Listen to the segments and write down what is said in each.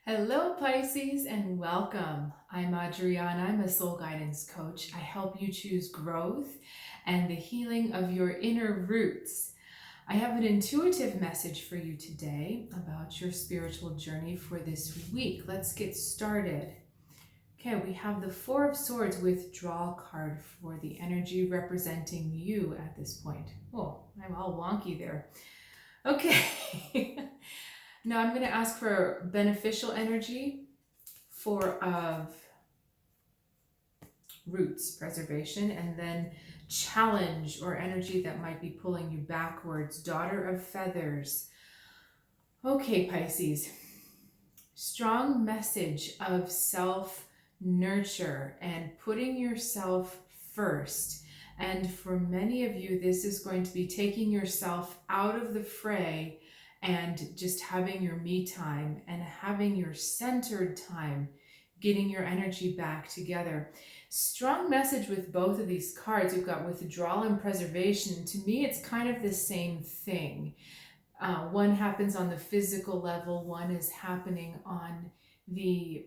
Hello, Pisces, and welcome. I'm Adriana. I'm a soul guidance coach. I help you choose growth and the healing of your inner roots. I have an intuitive message for you today about your spiritual journey for this week. Let's get started. Okay, we have the Four of Swords withdrawal card for the energy representing you at this point. Oh, I'm all wonky there. Okay. Now I'm going to ask for beneficial energy of roots preservation, and then challenge or energy that might be pulling you backwards. Daughter of feathers. Okay, Pisces. Strong message of self-nurture and putting yourself first. And for many of you, this is going to be taking yourself out of the fray and just having your me time and having your centered time, getting your energy back together. Strong message with both of these cards. You've got withdrawal and preservation. To me, it's kind of the same thing. One happens on the physical level, one is happening on the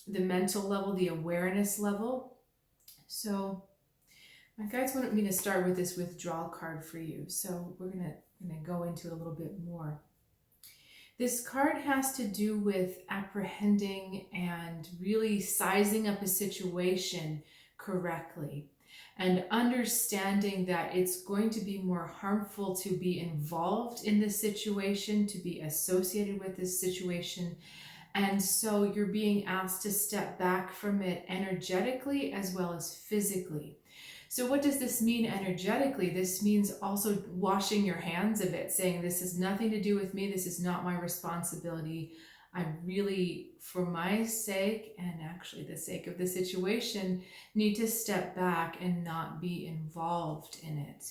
mental level, the awareness level. So my guides wanted me to start with this withdrawal card for you. So we're gonna go into it a little bit more. This card has to do with apprehending and really sizing up a situation correctly and understanding that it's going to be more harmful to be involved in this situation, to be associated with this situation. And so you're being asked to step back from it energetically as well as physically. So what does this mean energetically? This means also washing your hands of it, saying this has nothing to do with me. This is not my responsibility. I really, for my sake, and actually the sake of the situation, need to step back and not be involved in it.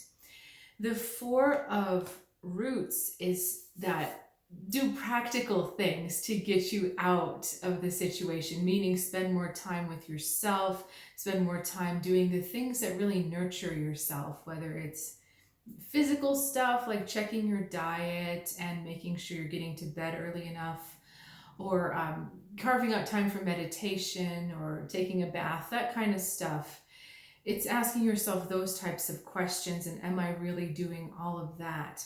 The Four of Roots is that do practical things to get you out of the situation, meaning spend more time with yourself, spend more time doing the things that really nurture yourself, whether it's physical stuff like checking your diet and making sure you're getting to bed early enough, or carving out time for meditation or taking a bath, that kind of stuff. It's asking yourself those types of questions, and am I really doing all of that?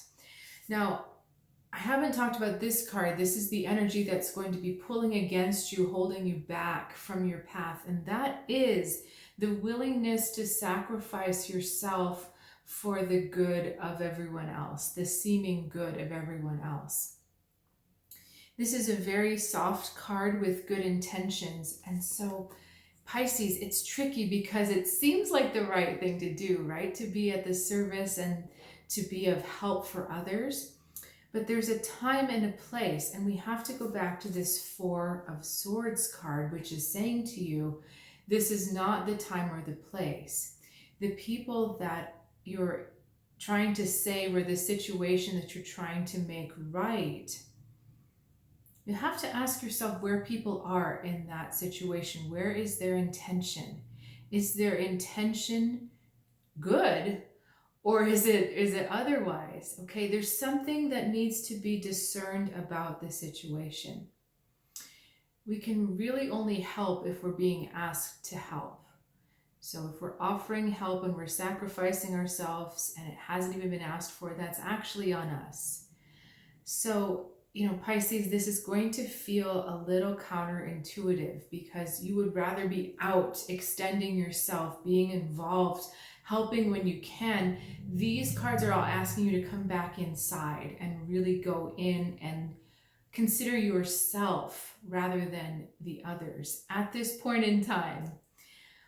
Now, I haven't talked about this card. This is the energy that's going to be pulling against you, holding you back from your path. And that is the willingness to sacrifice yourself for the good of everyone else, the seeming good of everyone else. This is a very soft card with good intentions. And so Pisces, it's tricky because it seems like the right thing to do, right? To be at the service and to be of help for others. But there's a time and a place, and we have to go back to this Four of Swords card, which is saying to you, this is not the time or the place. The people that you're trying to save or the situation that you're trying to make right, you have to ask yourself where people are in that situation. Where is their intention? Is their intention good? Or is it otherwise? Okay, there's something that needs to be discerned about the situation. We can really only help if we're being asked to help. So if we're offering help and we're sacrificing ourselves and it hasn't even been asked for, that's actually on us. So, Pisces, this is going to feel a little counterintuitive because you would rather be out, extending yourself, being involved, helping when you can. These cards are all asking you to come back inside and really go in and consider yourself rather than the others at this point in time.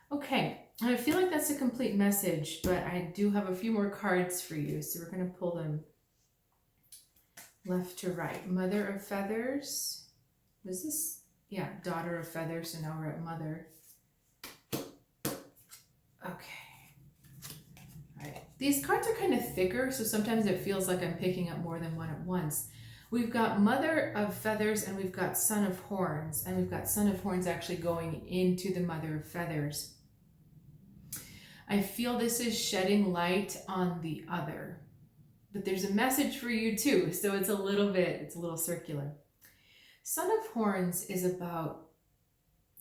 Okay, I feel like that's a complete message, but I do have a few more cards for you, so we're going to pull them left to right. Mother of Feathers. Was this? Yeah, Daughter of Feathers, so now we're at Mother. Okay. These cards are kind of thicker, so sometimes it feels like I'm picking up more than one at once. We've got Mother of Feathers and we've got Son of Horns, and we've got Son of Horns actually going into the Mother of Feathers. I feel this is shedding light on the other, but there's a message for you too, so it's a little circular. Son of Horns is about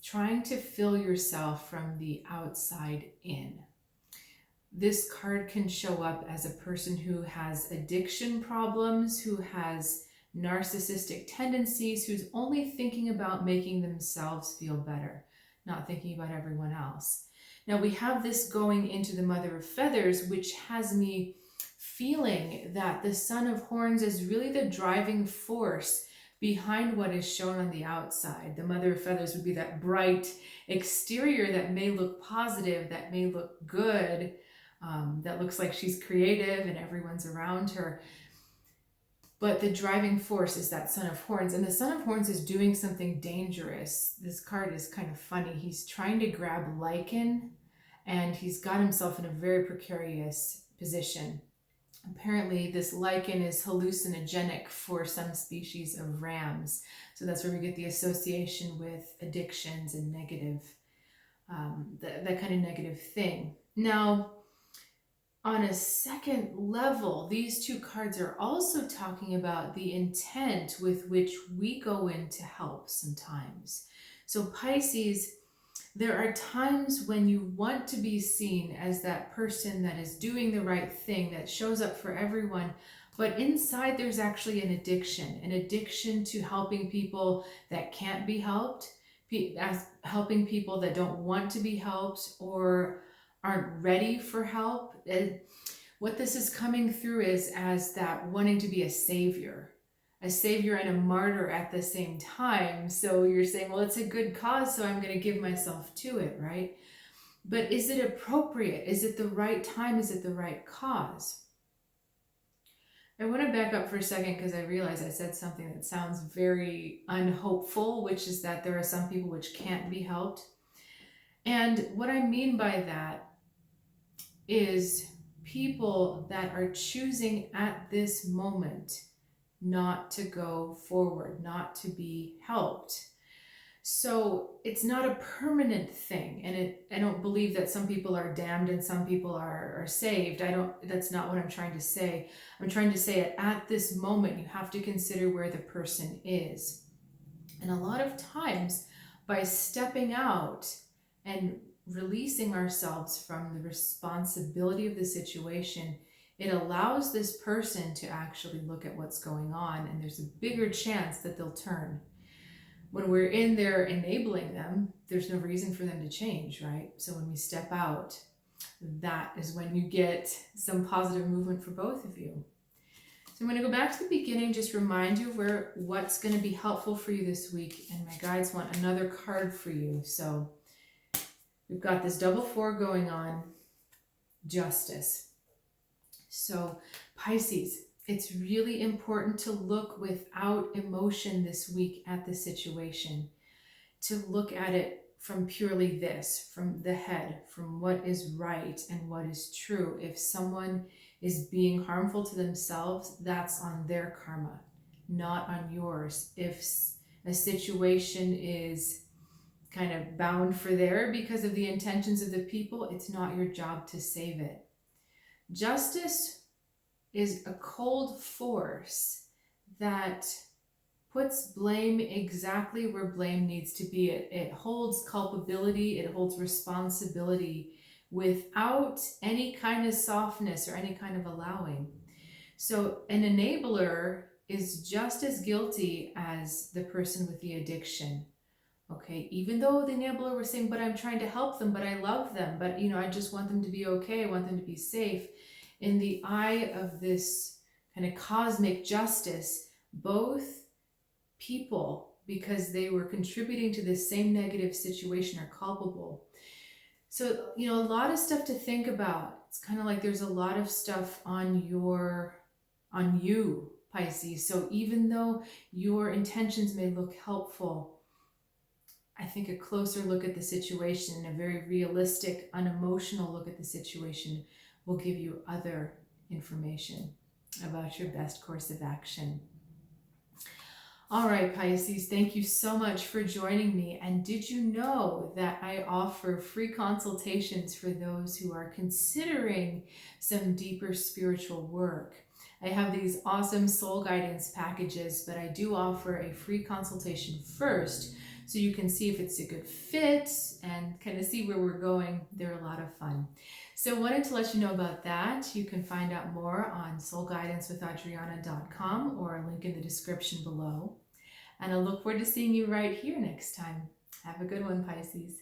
trying to fill yourself from the outside in. This card can show up as a person who has addiction problems, who has narcissistic tendencies, who's only thinking about making themselves feel better, not thinking about everyone else. Now we have this going into the Mother of Feathers, which has me feeling that the Son of Horns is really the driving force behind what is shown on the outside. The Mother of Feathers would be that bright exterior that may look positive, that may look good, that looks like she's creative and everyone's around her. But the driving force is that Son of Horns, and the Son of Horns is doing something dangerous. This card is kind of funny. He's trying to grab lichen, and he's got himself in a very precarious position. Apparently, this lichen is hallucinogenic for some species of rams. So that's where we get the association with addictions and negative, that kind of negative thing. Now, on a second level, these two cards are also talking about the intent with which we go in to help sometimes. So Pisces, there are times when you want to be seen as that person that is doing the right thing, that shows up for everyone, but inside there's actually an addiction to helping people that can't be helped, helping people that don't want to be helped or aren't ready for help. What this is coming through is as that wanting to be a savior and a martyr at the same time. So you're saying, well, it's a good cause, so I'm going to give myself to it, right? But is it appropriate? Is it the right time? Is it the right cause? I want to back up for a second because I realize I said something that sounds very unhopeful, which is that there are some people which can't be helped. And what I mean by that is people that are choosing at this moment not to go forward, not to be helped. So it's not a permanent thing. And I don't believe that some people are damned and some people are saved. That's not what I'm trying to say. I'm trying to say at this moment, you have to consider where the person is. And a lot of times by stepping out and releasing ourselves from the responsibility of the situation, it allows this person to actually look at what's going on, and there's a bigger chance that they'll turn. When we're in there enabling them, there's no reason for them to change, right? So when we step out, that is when you get some positive movement for both of you. So I'm going to go back to the beginning, just remind you of what's going to be helpful for you this week, and my guides want another card for you. So we've got this double four going on, justice. So Pisces, it's really important to look without emotion this week at the situation, to look at it from purely this, from the head, from what is right and what is true. If someone is being harmful to themselves, that's on their karma, not on yours. If a situation is kind of bound for there because of the intentions of the people, it's not your job to save it. Justice is a cold force that puts blame exactly where blame needs to be. It holds culpability, it holds responsibility without any kind of softness or any kind of allowing. So an enabler is just as guilty as the person with the addiction. Okay, even though the enabler was saying, but I'm trying to help them, but I love them, but I just want them to be okay, I want them to be safe. In the eye of this kind of cosmic justice, both people, because they were contributing to this same negative situation, are culpable. So, a lot of stuff to think about. It's kind of like there's a lot of stuff on you, Pisces. So even though your intentions may look helpful, I think a closer look at the situation, a very realistic, unemotional look at the situation, will give you other information about your best course of action. All right, Pisces, thank you so much for joining me. And did you know that I offer free consultations for those who are considering some deeper spiritual work? I have these awesome soul guidance packages, but I do offer a free consultation first so you can see if it's a good fit and kind of see where we're going. They're a lot of fun. So I wanted to let you know about that. You can find out more on soulguidancewithadriana.com or a link in the description below. And I look forward to seeing you right here next time. Have a good one, Pisces.